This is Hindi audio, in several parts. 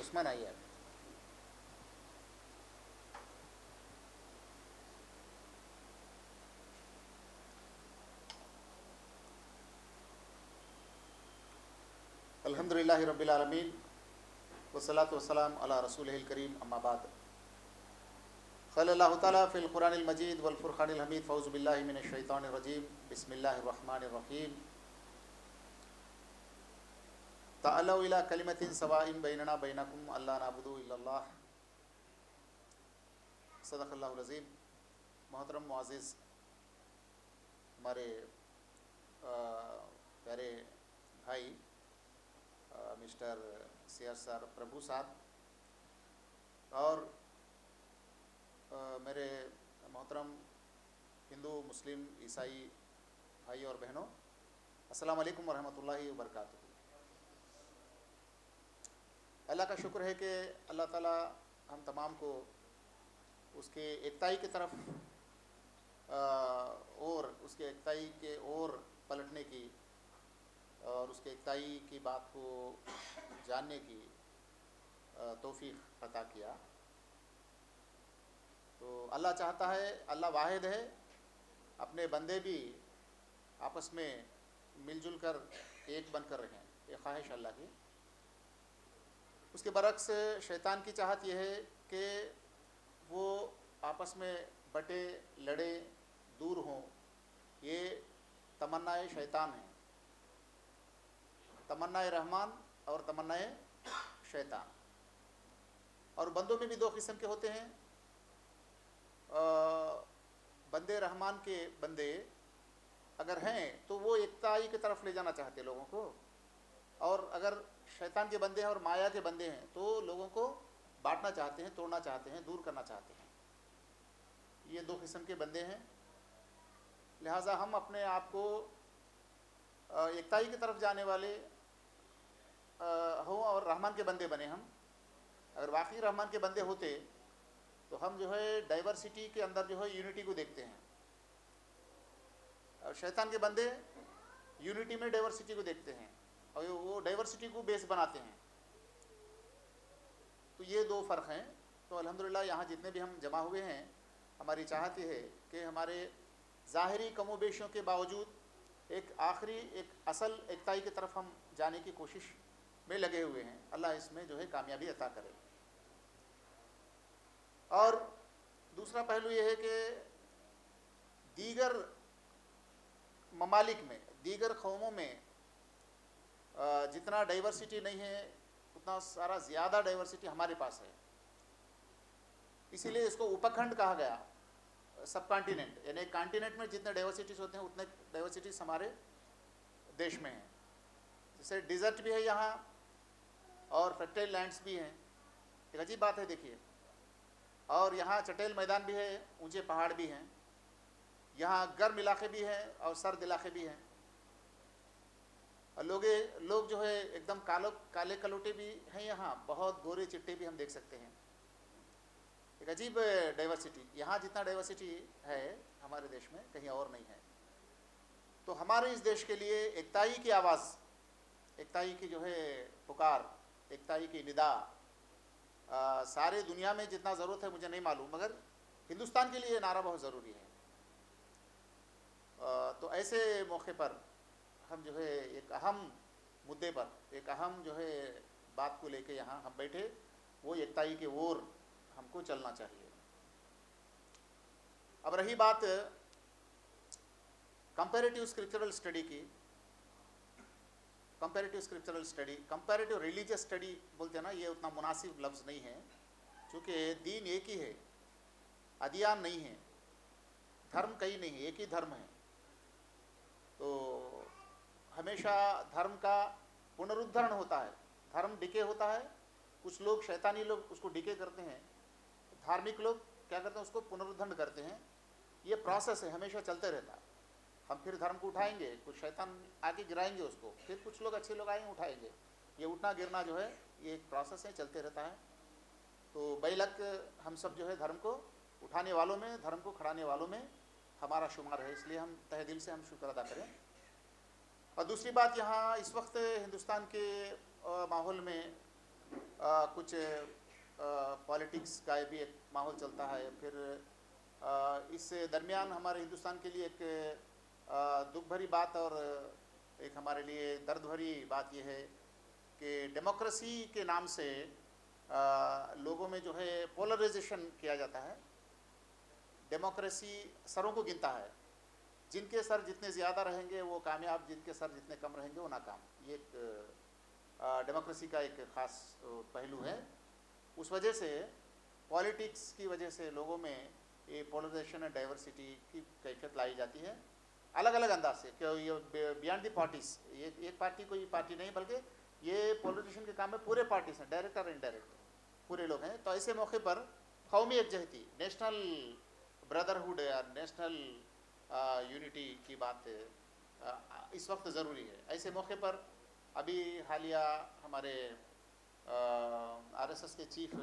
उस्मान आइए आप। अल्हम्दुलिल्लाहि रब्बिल आलमीन वस्सलातु वस्सलाम अला रसूलिहिल करीम अम्मा बाद। क़ालल्लाहु तआला फ़िल क़ुरानिल मजीद वल फ़ुरक़ानिल हमीद फ़ऊज़ु बिल्लाहि मिनश शैतानिर रजीम बिस्मिल्लाहिर रहमानिर रहीम। तअलौ इला कलिमतिन सवाइन बैनना बैनकुम अल्ला नअबुदु इल्लल्लाह। सदक़ल्लाहुल अज़ीम। मोहतरम मुअज़्ज़िज़ हमारे प्यारे भाई मिस्टर सियार सर प्रभु साहब और मेरे मोहतरम हिंदू मुस्लिम ईसाई भाई और बहनों, अस्सलाम वालेकुम वरहमतुल्लाहि वबरकातुहू। अल्लाह का शुक्र है कि अल्लाह ताला हम तमाम को उसके एकताई की तरफ और उसके एकताई के और पलटने की और उसके एकताई की बात को जानने की तौफीक अता किया। तो अल्लाह चाहता है, अल्लाह वाहिद है, अपने बंदे भी आपस में मिलजुल कर एक बनकर रहें, ये ख्वाहिश अल्लाह की। उसके बरक्स शैतान की चाहत यह है कि वो आपस में बटे लड़े दूर हों, ये तमन्नाए शैतान है। तमन्नाए रहमान और तमन्नाए शैतान। और बंदों में भी दो किस्म के होते हैं। बंदे रहमान के बंदे अगर हैं तो वो एकताई की तरफ ले जाना चाहते हैं लोगों को, और अगर शैतान के बंदे हैं और माया के बंदे हैं तो लोगों को बांटना चाहते हैं, तोड़ना चाहते हैं, दूर करना चाहते हैं। ये दो किस्म के बंदे हैं। लिहाजा हम अपने आप को एकताई की तरफ जाने वाले हों और रहमान के बंदे बने। हम अगर वाकई रहमान के बंदे होते तो हम जो है डाइवर्सिटी के अंदर जो है यूनिटी को देखते हैं, और शैतान के बंदे यूनिटी में डाइवर्सिटी को देखते हैं और वो डाइवर्सिटी को बेस बनाते हैं। तो ये दो फ़र्क हैं। तो अल्हम्दुलिल्लाह यहाँ जितने भी हम जमा हुए हैं, हमारी चाहत ये है कि हमारे ज़ाहिरी कमोबेशों के बावजूद एक आखिरी एक असल एकताई की तरफ हम जाने की कोशिश में लगे हुए हैं। अल्लाह इसमें जो है कामयाबी अता करे। और दूसरा पहलू ये है कि दीगर ममालिक में, दीगर कौमों में जितना डाइवर्सिटी नहीं है उतना सारा ज़्यादा डाइवर्सिटी हमारे पास है। इसीलिए इसको उपखंड कहा गया, सब कॉन्टिनेंट। यानी कॉन्टिनेंट में जितने डाइवर्सिटीज़ होते हैं उतने डाइवर्सिटीज़ हमारे देश में हैं। जैसे डिज़र्ट भी है यहाँ और फर्टाइल लैंड्स भी हैं, एक अजीब बात है देखिए। और यहाँ चटेल मैदान भी है, ऊंचे पहाड़ भी हैं। यहाँ गर्म इलाके भी हैं और सर्द इलाके भी हैं। और लोग जो है एकदम काले कलोटे भी हैं, यहाँ बहुत गोरे चिट्टे भी हम देख सकते हैं। एक अजीब डाइवर्सिटी, यहाँ जितना डाइवर्सिटी है हमारे देश में कहीं और नहीं है। तो हमारे इस देश के लिए एकताई की आवाज़, एकताई की जो है पुकार, एकताई की निदा सारे दुनिया में जितना ज़रूरत है मुझे नहीं मालूम, मगर हिंदुस्तान के लिए ये नारा बहुत ज़रूरी है। तो ऐसे मौके पर हम जो है एक अहम मुद्दे पर, एक अहम जो है बात को लेके यहाँ हम बैठे, वो एकताई के ओर हमको चलना चाहिए। अब रही बात कंपैरेटिव स्क्रिप्चरल स्टडी की, comparative scriptural study, comparative religious study बोलते हैं ना, ये उतना मुनासिब लफ्ज़ नहीं है, क्योंकि दीन एक ही है, अदियान नहीं है, धर्म कई नहीं है, एक ही धर्म है। तो हमेशा धर्म का पुनरुद्धरण होता है, धर्म डिके होता है। कुछ लोग, शैतानी लोग उसको डिके करते हैं, धार्मिक लोग क्या करते हैं, उसको पुनरुद्धरण करते हैं। ये प्रोसेस है, हमेशा चलते रहता है। हम फिर धर्म को उठाएंगे, कुछ शैतान आके गिराएंगे उसको, फिर कुछ लोग अच्छे लोग आएंगे उठाएंगे। ये उठना गिरना जो है ये एक प्रोसेस है, चलते रहता है। तो बेलक हम सब जो है धर्म को उठाने वालों में, धर्म को खड़ाने वालों में हमारा शुमार है, इसलिए हम तहे दिल से हम शुक्र अदा करें। और दूसरी बात, यहाँ इस वक्त हिंदुस्तान के माहौल में कुछ पॉलिटिक्स का भी एक माहौल चलता है। फिर इस दरमियान हमारे हिंदुस्तान के लिए एक दुख भरी बात और एक हमारे लिए दर्द भरी बात यह है कि डेमोक्रेसी के नाम से लोगों में जो है पोलराइजेशन किया जाता है। डेमोक्रेसी सरों को गिनता है, जिनके सर जितने ज़्यादा रहेंगे वो कामयाब, जिनके सर जितने कम रहेंगे वो नाकाम। ये एक डेमोक्रेसी का एक ख़ास पहलू है। उस वजह से पॉलिटिक्स की वजह से लोगों में ये पोलराइजेशन और डाइवर्सिटी की कैफियत लाई जाती है अलग अलग अंदाज से, कि ये बियॉन्ड द पार्टीज, ये एक पार्टी कोई पार्टी नहीं, बल्कि ये पोलराइजेशन के काम में पूरे पार्टीज हैं, डायरेक्ट और इनडायरेक्ट पूरे लोग हैं। तो ऐसे मौके पर कौमी एकजहती, नेशनल ब्रदरहुड या नेशनल यूनिटी की बात इस वक्त ज़रूरी है। ऐसे मौके पर अभी हालिया हमारे आरएसएस के चीफ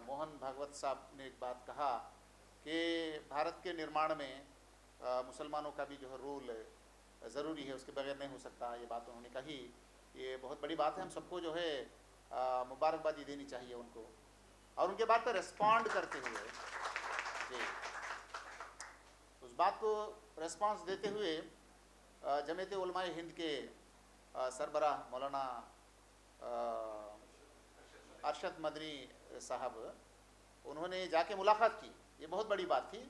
मोहन भागवत साहब ने एक बात कहा कि भारत के निर्माण में मुसलमानों का भी जो है रोल ज़रूरी है, उसके बगैर नहीं हो सकता। ये बात उन्होंने कही, ये बहुत बड़ी बात है। हम सबको जो है मुबारकबादी देनी चाहिए उनको। और उनके बात पर रिस्पॉन्ड करते हुए जी, उस बात को रिस्पॉन्स देते हुए जमीयत उलमाए हिंद के सरबराह मौलाना अरशद मदनी साहब, उन्होंने जाके मुलाकात की। ये बहुत बड़ी बात थी,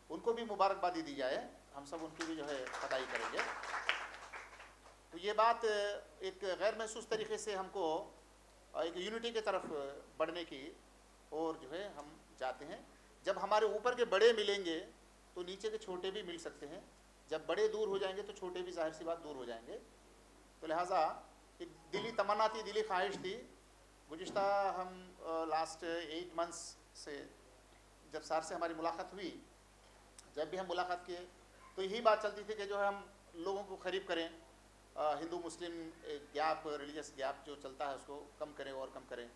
उनको भी मुबारकबादी दी जाए, हम सब उनकी भी जो है बधाई करेंगे। तो ये बात एक गैर महसूस तरीके से हमको एक यूनिटी की तरफ बढ़ने की और जो है हम जाते हैं। जब हमारे ऊपर के बड़े मिलेंगे तो नीचे के छोटे भी मिल सकते हैं, जब बड़े दूर हो जाएंगे तो छोटे भी जाहिर सी बात दूर हो जाएंगे। तो लिहाजा एक दिली तमन्ना थी, दिली ख्वाहिश थी। गुज़िश्ता हम लास्ट 8 मंथ्स से जब सर से हमारी मुलाकात हुई, जब भी हम मुलाकात किए तो यही बात चलती थी कि जो है हम लोगों को करीब करें, हिंदू मुस्लिम गैप, रिलीजियस गैप जो चलता है उसको कम करें और कम करें।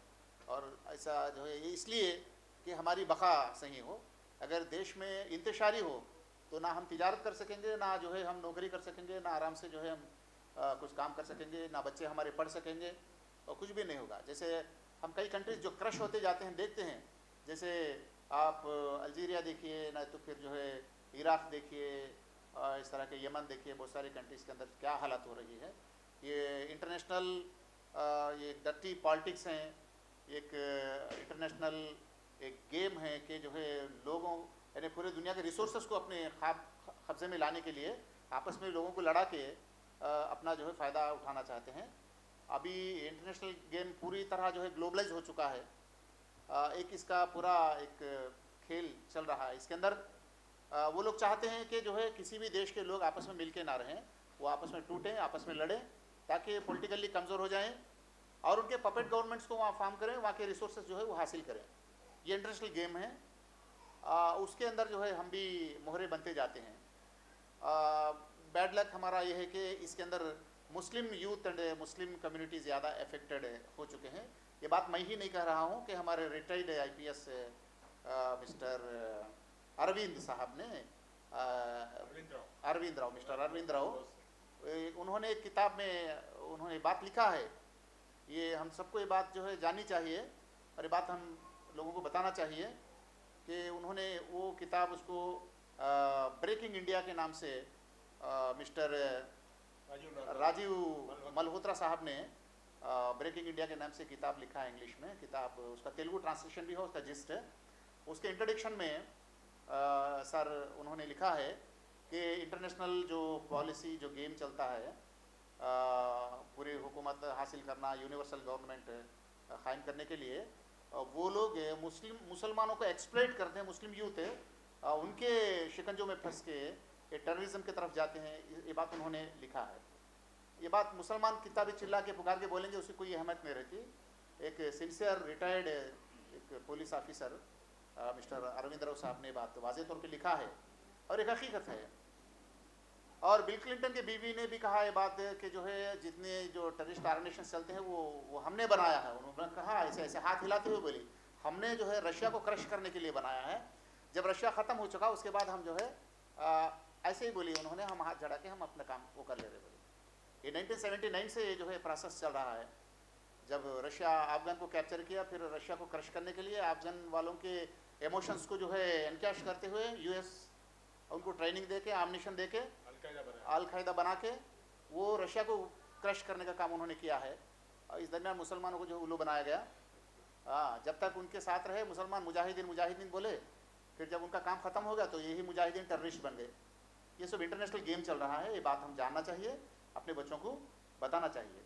और ऐसा जो है ये इसलिए कि हमारी बका सही हो। अगर देश में इंतशारी हो तो ना हम तिजारत कर सकेंगे, ना जो है हम नौकरी कर सकेंगे, ना आराम से जो है हम कुछ काम कर सकेंगे, ना बच्चे हमारे पढ़ सकेंगे, और कुछ भी नहीं होगा। जैसे हम कई कंट्रीज जो क्रश होते जाते हैं देखते हैं, जैसे आप अल्जीरिया देखिए, ना तो फिर जो है इराक़ देखिए, इस तरह के यमन देखिए, बहुत सारी कंट्रीज़ के अंदर क्या हालत हो रही है। ये इंटरनेशनल ये डर्टी पॉलिटिक्स हैं, एक इंटरनेशनल एक गेम है कि जो है लोगों यानी पूरे दुनिया के रिसोर्सेज को अपने कब्जे में लाने के लिए आपस में लोगों को लड़ा के अपना जो है फ़ायदा उठाना चाहते हैं। अभी इंटरनेशनल गेम पूरी तरह जो है ग्लोबलाइज हो चुका है। एक इसका पूरा एक खेल चल रहा है। इसके अंदर वो लोग चाहते हैं कि जो है किसी भी देश के लोग आपस में मिल के ना रहें, वो आपस में टूटें, आपस में लड़ें, ताकि पॉलिटिकली कमज़ोर हो जाएं और उनके पपेट गवर्नमेंट्स को वहाँ फार्म करें, वहाँ के रिसोर्सेज जो है वो हासिल करें। ये इंटरनेशनल गेम है। उसके अंदर जो है हम भी मोहरे बनते जाते हैं। बैड लक हमारा ये है कि इसके अंदर मुस्लिम यूथ एंड मुस्लिम कम्युनिटी ज़्यादा अफेक्टेड हो चुके हैं। ये बात मैं ही नहीं कह रहा हूँ कि हमारे रिटायर्ड IPS मिस्टर अरविंद साहब ने, मिस्टर अरविंद राव, उन्होंने एक किताब में उन्होंने बात लिखा है। ये हम सबको ये बात जो है जाननी चाहिए और ये बात हम लोगों को बताना चाहिए कि उन्होंने वो किताब उसको ब्रेकिंग इंडिया के नाम से मिस्टर राजीव मल्होत्रा साहब ने ब्रेकिंग इंडिया के नाम से किताब लिखा है इंग्लिश में। किताब उसका तेलुगु ट्रांसलेशन भी है, उसका जिस्ट है। उसके इंट्रोडक्शन में सर उन्होंने लिखा है कि इंटरनेशनल जो पॉलिसी जो गेम चलता है, पूरी हुकूमत हासिल करना, यूनिवर्सल गवर्नमेंट कायम करने के लिए वो लोग मुसलमानों को एक्सप्लॉइट करते हैं। मुस्लिम यूथ उनके शिकंजों में फंस के टेररिज्म की तरफ जाते हैं। ये बात उन्होंने लिखा है। ये बात मुसलमान किताबी चिल्ला के पुकार के बोलेंगे उसकी कोई अहमियत नहीं रहती। एक सिंसियर रिटायर्ड एक police officer mister Arvind Rao साहब ने बात वाज़ेह तौर पे लिखा है और एक हकीकत है। और बिल क्लिंटन के बीवी ने भी कहा ये बात कि जो है जितने जो टेररिस्ट ऑर्गेनाइजेशन चलते हैं वो हमने बनाया है। उन्होंने कहा ऐसे ऐसे हाथ हिलाते हुए बोली, हमने जो है रशिया को क्रश करने के लिए बनाया है। जब रशिया ख़त्म हो चुका उसके बाद हम जो है ऐसे ही बोली उन्होंने, हम हाथ झड़ा के हम अपना काम वो कर ले रहे बोले। ये 1979 से जो है प्रोसेस चल रहा है। जब रशिया अफगान को कैप्चर किया, फिर रशिया को क्रश करने के लिए अफगान वालों के इमोशंस को जो है एनकैश करते हुए यूएस उनको ट्रेनिंग देके, आमनिशन देके, अल कायदा बना के वो रशिया को क्रश करने का काम उन्होंने किया है। इस दरमियान मुसलमानों को जो उल्लू बनाया गया, जब तक उनके साथ रहे मुसलमान मुजाहिदीन मुजाहिदीन बोले, फिर जब उनका काम ख़त्म हो गया तो यही मुजाहिदीन टेररिस्ट बन गए। ये सब इंटरनेशनल गेम चल रहा है, ये बात हम जानना चाहिए, अपने बच्चों को बताना चाहिए।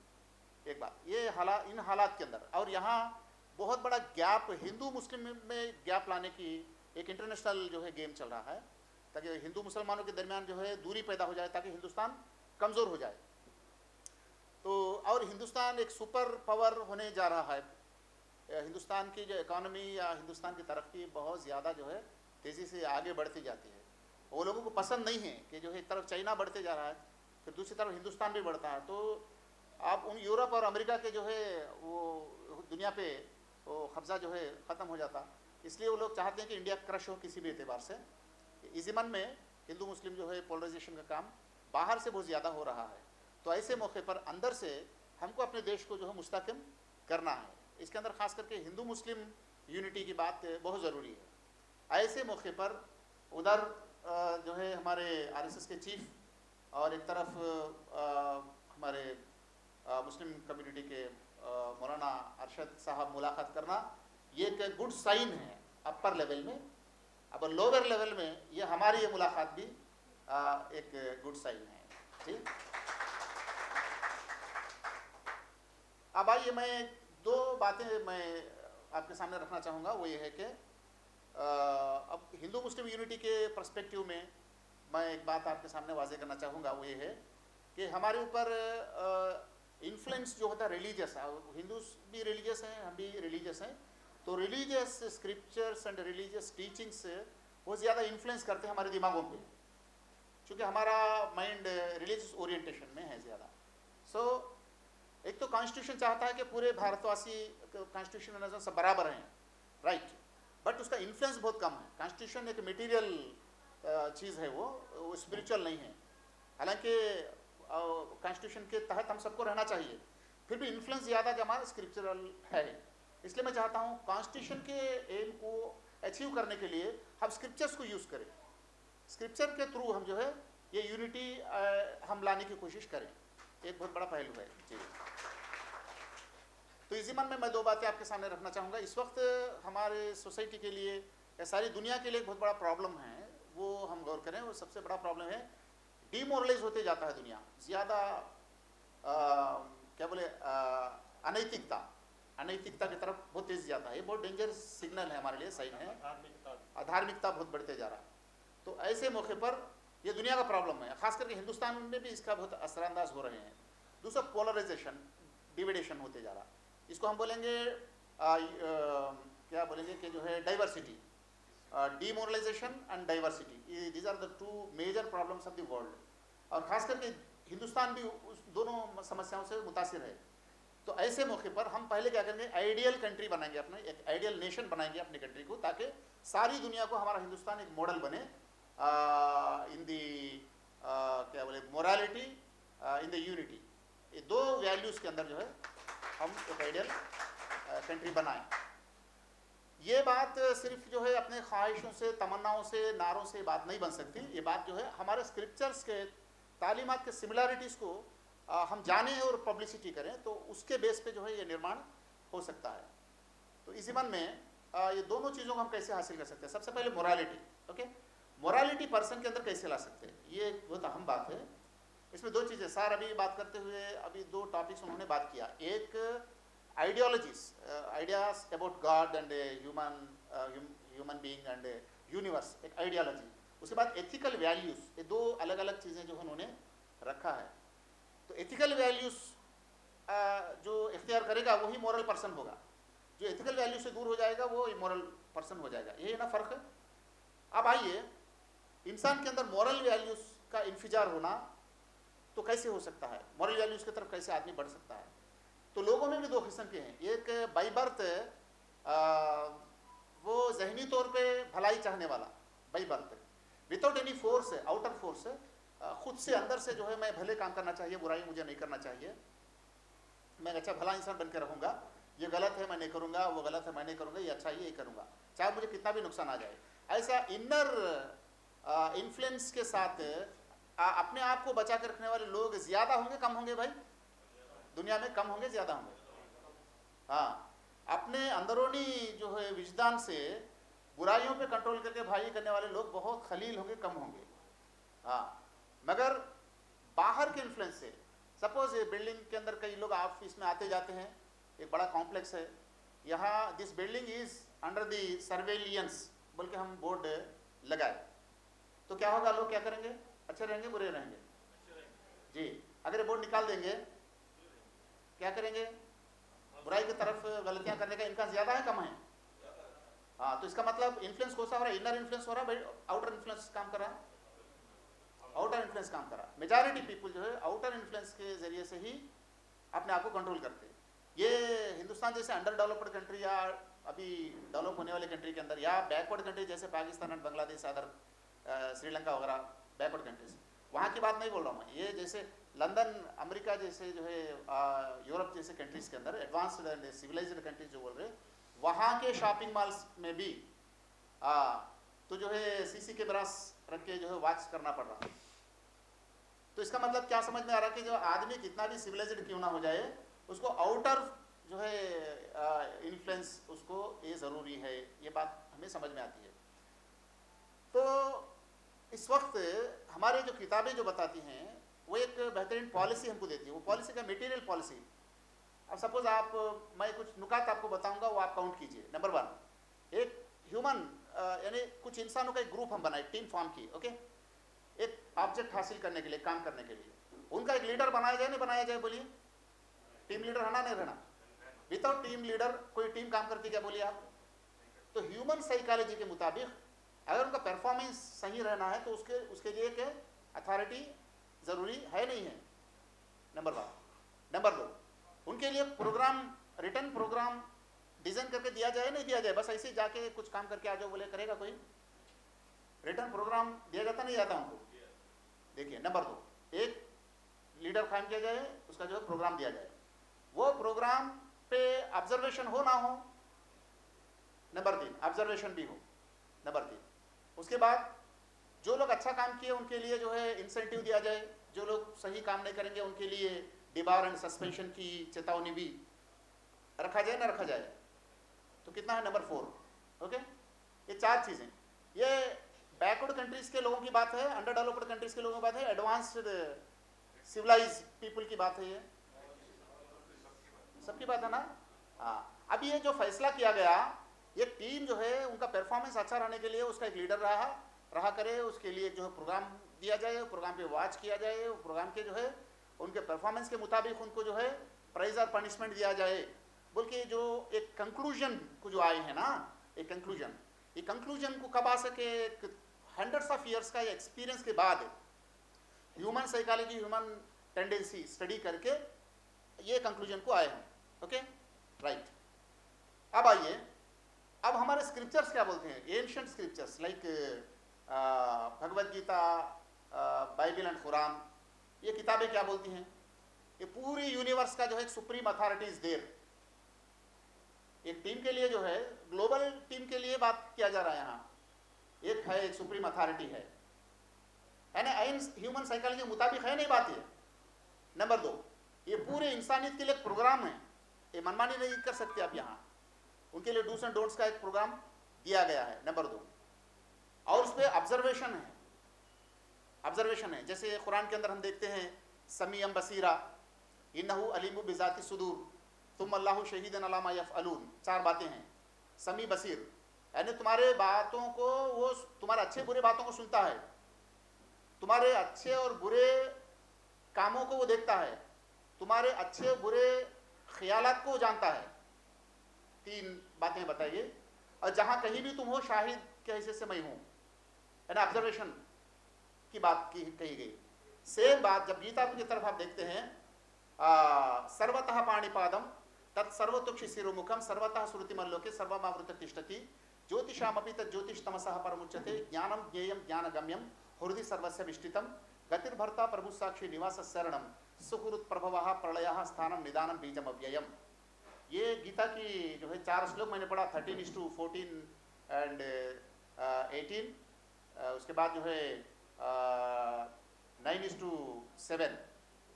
एक बात ये इन हालात के अंदर, और यहाँ बहुत बड़ा गैप हिंदू मुस्लिम में गैप लाने की एक इंटरनेशनल जो है गेम चल रहा है, ताकि हिंदू मुसलमानों के दरमियान जो है दूरी पैदा हो जाए, ताकि हिंदुस्तान कमज़ोर हो जाए। तो और हिंदुस्तान एक सुपर पावर होने जा रहा है। हिंदुस्तान की जो इकॉनमी या हिंदुस्तान की तरक्की बहुत ज़्यादा जो है तेज़ी से आगे बढ़ती जाती है। वो लोगों को पसंद नहीं है कि जो है एक तरफ चाइना बढ़ते जा रहा है, फिर दूसरी तरफ हिंदुस्तान भी बढ़ता है। तो आप उन यूरोप और अमेरिका के जो है वो दुनिया पे वो कब्ज़ा जो है ख़त्म हो जाता, इसलिए वो लोग चाहते हैं कि इंडिया क्रश हो किसी भी एतबार से। इस ज़मन में हिंदू मुस्लिम जो है पोलराइजेशन का काम बाहर से बहुत ज़्यादा हो रहा है। तो ऐसे मौके पर अंदर से हमको अपने देश को जो है मुस्तहकम करना है। इसके अंदर ख़ास करके हिंदू मुस्लिम यूनिटी की बात बहुत ज़रूरी है। ऐसे मौके पर उधर जो है हमारे आरएसएस के चीफ और एक तरफ हमारे मुस्लिम कम्युनिटी के मौलाना अरशद साहब मुलाकात करना, ये एक गुड साइन है अपर लेवल में। अब लोअर लेवल में ये हमारी ये मुलाकात भी एक गुड साइन है। ठीक, अब आइए मैं दो बातें मैं आपके सामने रखना चाहूँगा। वो ये है कि अब हिंदू मुस्लिम यूनिटी के पर्सपेक्टिव में मैं एक बात आपके सामने वाजे करना चाहूँगा। वो ये है कि हमारे ऊपर इन्फ्लुएंस जो होता है रिलीजियस, हिंदूज भी रिलीजियस हैं, हम भी रिलीजियस हैं, तो religious scriptures and religious teachings बहुत ज़्यादा इन्फ्लुएंस करते हैं हमारे दिमागों पे, क्योंकि हमारा माइंड रिलीजियस ओरिएंटेशन में है ज़्यादा। सो एक तो कॉन्स्टिट्यूशन चाहता है कि पूरे भारतवासी कॉन्स्टिट्यूशन नजर सब बराबर हैं, राइट, बट उसका इन्फ्लुएंस बहुत कम है। कॉन्स्टिट्यूशन एक मटेरियल चीज़ है, वो स्पिरिचुअल नहीं है। हालांकि कॉन्स्टिट्यूशन के तहत हम सबको रहना चाहिए, फिर भी इन्फ्लुएंस ज़्यादा जो हमारा स्क्रिप्चरल है। इसलिए मैं चाहता हूँ कॉन्स्टिट्यूशन के एम को अचीव करने के लिए हम स्क्रिप्चर्स को यूज़ करें, स्क्रिप्चर के थ्रू हम जो है ये यूनिटी हम लाने की कोशिश करें। एक बहुत बड़ा पहलू है जी। तो इसी मन में मैं दो बातें आपके सामने रखना चाहूँगा। इस वक्त हमारे सोसाइटी के लिए या सारी दुनिया के लिए एक बहुत बड़ा प्रॉब्लम है, वो हम गौर करें। वो सबसे बड़ा प्रॉब्लम है डीमोरलाइज होते जाता है दुनिया, ज़्यादा क्या बोले अनैतिकता की तरफ बहुत तेज़ जाता है। ये बहुत डेंजरस सिग्नल है हमारे लिए, साइन है। अधार्मिकता बहुत बढ़ते जा रहा है। तो ऐसे मौके पर ये दुनिया का प्रॉब्लम है, खास करके हिंदुस्तान में भी इसका बहुत असरअंदाज हो रहे हैं। दूसरा पोलराइजेशन, डिविडेशन होते जा रहा, इसको हम बोलेंगे क्या बोलेंगे कि जो है diversity, demoralisation and diversity, these are the two major problems of the world. और ख़ास करके हिंदुस्तान भी उस दोनों समस्याओं से मुतासिर है। तो ऐसे मौके पर हम पहले क्या करेंगे, आइडियल कंट्री बनाएंगे, अपने एक आइडियल नेशन बनाएंगे अपनी कंट्री को, ताकि सारी दुनिया को हमारा हिंदुस्तान एक मॉडल बने इन दी क्या बोले मोरालिटी, इन द यूनिटी। ये दो वैल्यूज़ के अंदर जो है हम एक आइडियल कंट्री बनाएं। ये बात सिर्फ जो है अपने ख्वाहिशों से, तमन्नाओं से, नारों से बात नहीं बन सकती। ये बात जो है हमारे स्क्रिप्चर्स के तालीमात के सिमिलरिटीज़ को हम जानें और पब्लिसिटी करें, तो उसके बेस पे जो है ये निर्माण हो सकता है। तो इसी मन में ये दोनों चीज़ों को हम कैसे हासिल कर सकते हैं। सबसे पहले मोरालिटी, ओके, मोरालिटी पर्सन के अंदर कैसे ला सकते हैं, ये बहुत अहम बात है। इसमें दो चीज़ें, सर अभी बात करते हुए अभी दो टॉपिक्स उन्होंने बात किया। एक ideologies, ideas about God and human being and universe, एक आइडियोलॉजी। उसके बाद एथिकल वैल्यूज़, ये दो अलग अलग चीज़ें जो उन्होंने रखा है। तो एथिकल वैल्यूज़ जो इख्तियार करेगा वही मॉरल पर्सन होगा, जो एथिकल वैल्यू से दूर हो जाएगा वो इमोरल पर्सन हो जाएगा। यही ना फ़र्क है। अब आइए, इंसान के अंदर मॉरल वैल्यूज़ का इंफिजार होना तो कैसे हो सकता है, मॉरल वैल्यूज़ की तरफ कैसे आदमी बढ़ सकता है। तो लोगों में भी दो किस्म के हैं। एक बाई बर्थ वो जहनी तौर पे भलाई चाहने वाला, by birth, without any force, outer force, खुद से अंदर से जो है मैं भले काम करना चाहिए, बुराई मुझे नहीं करना चाहिए। मैं अच्छा भला इंसान बन के रहूँगा, ये गलत है मैं नहीं करूँगा, वो गलत है मैं नहीं करूँगा, ये अच्छा है ये करूँगा, चाहे मुझे कितना भी नुकसान आ जाए। ऐसा इनर इन्फ्लुएंस के साथ अपने आप को बचा के रखने वाले लोग ज़्यादा होंगे कम होंगे भाई? दुनिया में कम होंगे ज़्यादा होंगे? हाँ, अपने अंदरूनी जो है विजदान से बुराइयों पे कंट्रोल करके भाई करने वाले लोग बहुत खलील होंगे, कम होंगे। हाँ, मगर बाहर के इन्फ्लुएंस से, सपोज ये बिल्डिंग के अंदर कई लोग ऑफिस में आते जाते हैं, एक बड़ा कॉम्प्लेक्स है, यहाँ this building is under the surveillance बोल के हम बोर्ड लगाए, तो क्या होगा? लोग क्या करेंगे? अच्छे रहेंगे बुरे रहेंगे? जी। अगर ये बोर्ड निकाल देंगे क्या करेंगे? बुराई की तरफ गलतियां करने का इनका ज्यादा है कम है? हाँ, तो इसका मतलब इन्फ्लुएंस कौन सा हो रहा है? इनर इन्फ्लुएंस हो रहा है, आउटर इन्फ्लुएंस काम कर रहा है? आउटर इन्फ्लुएंस काम कर रहा है। मेजॉरिटी पीपल जो है आउटर इन्फ्लुएंस के जरिए से ही अपने आप को कंट्रोल करते हैं। ये हिंदुस्तान जैसे अंडर डेवलप्ड कंट्री या अभी डेवलप होने वाले कंट्री के अंदर, या बैकवर्ड कंट्री जैसे पाकिस्तान और बांग्लादेश, अदर श्रीलंका वगैरह बैकवर्ड कंट्रीज, वहाँ की बात नहीं बोल रहा हूँ मैं। ये जैसे लंदन, अमेरिका जैसे जो है, यूरोप जैसे कंट्रीज के अंदर, एडवांस्ड एंड सिविलाइज्ड कंट्रीज जो बोल रहे, वहाँ के शॉपिंग मॉल्स में भी तो जो है सीसी कैमरास रख के जो है वॉच करना पड़ रहा है। तो इसका मतलब क्या समझ में आ रहा है कि जो आदमी कितना भी सिविलाइज्ड क्यों ना हो जाए, उसको आउटर जो है इन्फ्लुएंस उसको ये ज़रूरी है, ये बात हमें समझ में आती है। तो इस वक्त हमारे जो किताबें जो बताती हैं वो एक बेहतरीन पॉलिसी हमको देती है। वो पॉलिसी का मटेरियल पॉलिसी, अब सपोज आप, मैं कुछ नुकात आपको बताऊंगा, वो आप काउंट कीजिए। नंबर 1, एक ह्यूमन यानी कुछ इंसानों का एक ग्रुप हम बनाए, टीम फॉर्म की, ओके, एक ऑब्जेक्ट हासिल करने के लिए, काम करने के लिए। उनका एक लीडर बनाया जाए, नहीं बनाया जाए? बोलिए, टीम लीडर रहना नहीं रहना? विदाउट टीम लीडर कोई टीम काम करती क्या? बोलिए आप। तो ह्यूमन साइकोलॉजी के मुताबिक अगर उनका परफॉर्मेंस सही रहना है तो उसके लिए एक अथॉरिटी जरूरी है नहीं है? नंबर 1। नंबर 2, उनके लिए प्रोग्राम, रिटर्न प्रोग्राम डिजाइन करके दिया जाए, नहीं दिया जाए? बस ऐसे जाके कुछ काम करके आ जाओ बोले, करेगा कोई? रिटर्न प्रोग्राम दिया जाता नहीं जाता उनको? देखिए, नंबर 2, एक लीडर कायम किया जाए, उसका जो है प्रोग्राम दिया जाए, वो प्रोग्राम पे ऑब्जर्वेशन हो ना हो? नंबर 3, ऑब्जर्वेशन भी हो। नंबर 3, उसके बाद जो लोग अच्छा काम किए उनके लिए जो है इंसेंटिव दिया जाए, जो लोग सही काम नहीं करेंगे उनके लिए डिबार एंड सस्पेंशन की चेतावनी भी रखा जाए, ना रखा जाए? तो कितना है? Number 4, okay. ये 4 चीजें, ये बैकवर्ड कंट्रीज के लोगों की बात है, अंडर डेवलप्ड कंट्रीज के लोगों की बात है, एडवांस्ड सिविलाइज पीपल की बात है, ये सबकी बात है ना? हाँ। अब ये जो फैसला किया गया, ये टीम जो है उनका परफॉर्मेंस अच्छा रहने के लिए उसका एक लीडर रहा करे, उसके लिए जो है प्रोग्राम दिया जाए, प्रोग्राम पे वॉच किया जाए, प्रोग्राम के जो है उनके परफॉर्मेंस के मुताबिक उनको जो है प्राइज और पनिशमेंट दिया जाए, बोल के जो एक कंक्लूजन को जो आए हैं ना, एक कंक्लूजन, ये कंक्लूजन को कब आ सके? हंड्रेड्स ऑफ ईयर्स का एक्सपीरियंस के बाद human psychology, human tendency study करके ये कंक्लूजन को आए हैं, ओके, राइट। अब आइए, अब हमारे स्क्रिप्चर्स क्या बोलते हैं? Ancient scriptures like Bhagavad Gita, Bible and Quran, ये किताबें क्या बोलती हैं? ये पूरी यूनिवर्स का जो है एक सुप्रीम अथॉरिटी इज देयर। एक टीम के लिए जो है, ग्लोबल टीम के लिए बात किया जा रहा है यहाँ, एक है, एक सुप्रीम अथॉरिटी है ना? ह्यूमन साइकोलॉजी के मुताबिक है नहीं बात ये? नंबर 2, ये पूरे इंसानियत के लिए एक प्रोग्राम है, ये मनमानी नहीं कर सकते आप यहाँ, उनके लिए डूस एंड डोंट्स का एक प्रोग्राम दिया गया है। नंबर 2, और उस पर ऑब्जर्वेशन है, ऑब्जर्वेशन है। जैसे कुरान के अंदर हम देखते हैं, समीअम बसीरा, इन्नहु अलीमु बिजाति सुदूर, तुम अल्लाहु शहीदन अला मा यफअलून, 4 बातें हैं। समी बसीर यानी तुम्हारे बातों को, वो तुम्हारे अच्छे बुरे बातों को सुनता है, तुम्हारे अच्छे और बुरे कामों को वो देखता है, तुम्हारे अच्छे बुरे ख्यालात को जानता है। 3 बातें बताइए, और जहां कहीं भी तुम हो शाहिद के हैसियत से मैं हूं, यानी ऑब्जर्वेशन की बात कही गई। सेम बात जब गीता की तरफ आप देखते हैं, सर्वतः पाणिपादम तत्सर्वतोक्षि शिरोमुखम सर्वतः श्रुतिमल्लोके सर्वमावृत तिष्ठति ज्योतिषामपि तज्ज्योतिषतमसः परमुच्यते ज्ञानम ज्ञेयम ज्ञानगम्यम हृदि सर्वस्य विष्टितम गतिर्भर्ता प्रभु साक्षी निवास शरणम सुहृत प्रभवः प्रलयः स्थानम निदानम बीजम अव्ययम। ये गीता की जो है 4 श्लोक मैंने पढ़ा, 13:14 एंड 18। उसके बाद जो है 9:7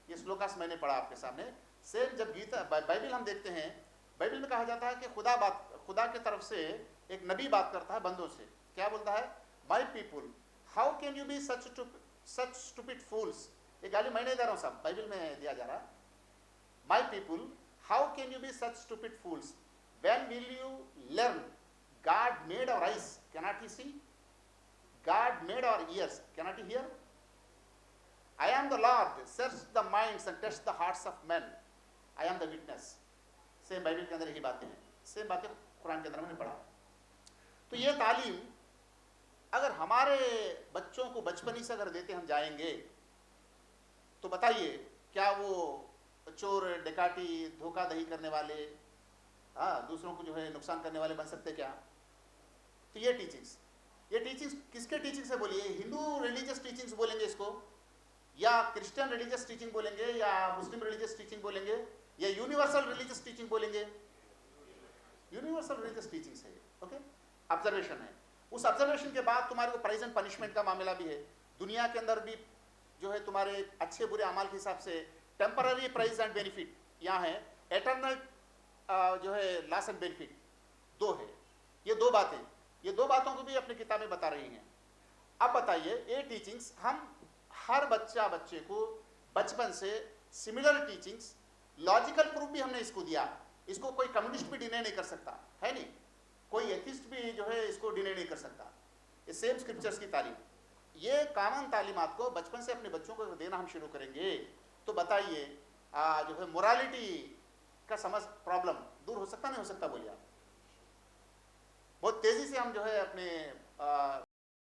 ये श्लोकास मैंने पढ़ा आपके सामने। सेम जब गीता बाइबल हम देखते हैं, बाइबल में कहा जाता है कि खुदा के तरफ से एक नबी बात करता है बंदों से। क्या बोलता है? My people how can you be such stupid fools. ये गाली मैं नहीं दे रहा हूँ, सब बाइबल में दिया जा रहा है। My people how can you be such stupid fools when will you learn God made our eyes cannot he see, God made our ears cannot he hear, I am the Lord search the minds and test the hearts of men, I am the witness. Same Bible के अंदर यही बातें हैं, सेम बातें कुरान के अंदर मैंने पढ़ा। तो ये तालीम अगर हमारे बच्चों को बचपन ही से अगर देते हम जाएंगे तो बताइए क्या वो चोर डकैती धोखाधड़ी करने वाले, दूसरों को जो है नुकसान करने वाले बन सकते क्या? तो ये टीचिंग्स किसके टीचिंग से बोलिए? हिंदू रिलीजियस टीचिंग्स बोलेंगे इसको, या क्रिश्चियन रिलीजियस टीचिंग बोलेंगे, या मुस्लिम रिलीजियस टीचिंग बोलेंगे, या यूनिवर्सल रिलीजियस टीचिंग बोलेंगे? यूनिवर्सल रिलीजियस टीचिंग्स है। ओके, ऑब्जर्वेशन है। उस ऑब्जर्वेशन के बाद तुम्हारे को प्राइज एंड पनिशमेंट का मामला भी है। दुनिया के अंदर भी जो है तुम्हारे अच्छे बुरे अमाल के हिसाब से टेम्पररी प्राइज एंड बेनिफिट यहाँ है, एटर्नल जो है लॉस एंड बेनिफिट दो है। ये दो बातों को भी अपनी किताबें बता रही हैं। अब बताइए, ये टीचिंग्स हम हर बच्चे को बचपन से सिमिलर टीचिंग्स, लॉजिकल प्रूफ भी हमने इसको दिया। इसको कोई कम्युनिस्ट भी डिनाई नहीं कर सकता है, नहीं कोई एथिस्ट भी जो है इसको डिनाई नहीं कर सकता। ये सेम स्क्रिप्चर्स की तालीम, ये कॉमन तालीमात को बचपन से अपने बच्चों को देना हम शुरू करेंगे तो बताइए जो है मोरालिटी का समझ प्रॉब्लम दूर हो सकता नहीं हो सकता? बोलिए आप। बहुत तेजी से हम जो है अपने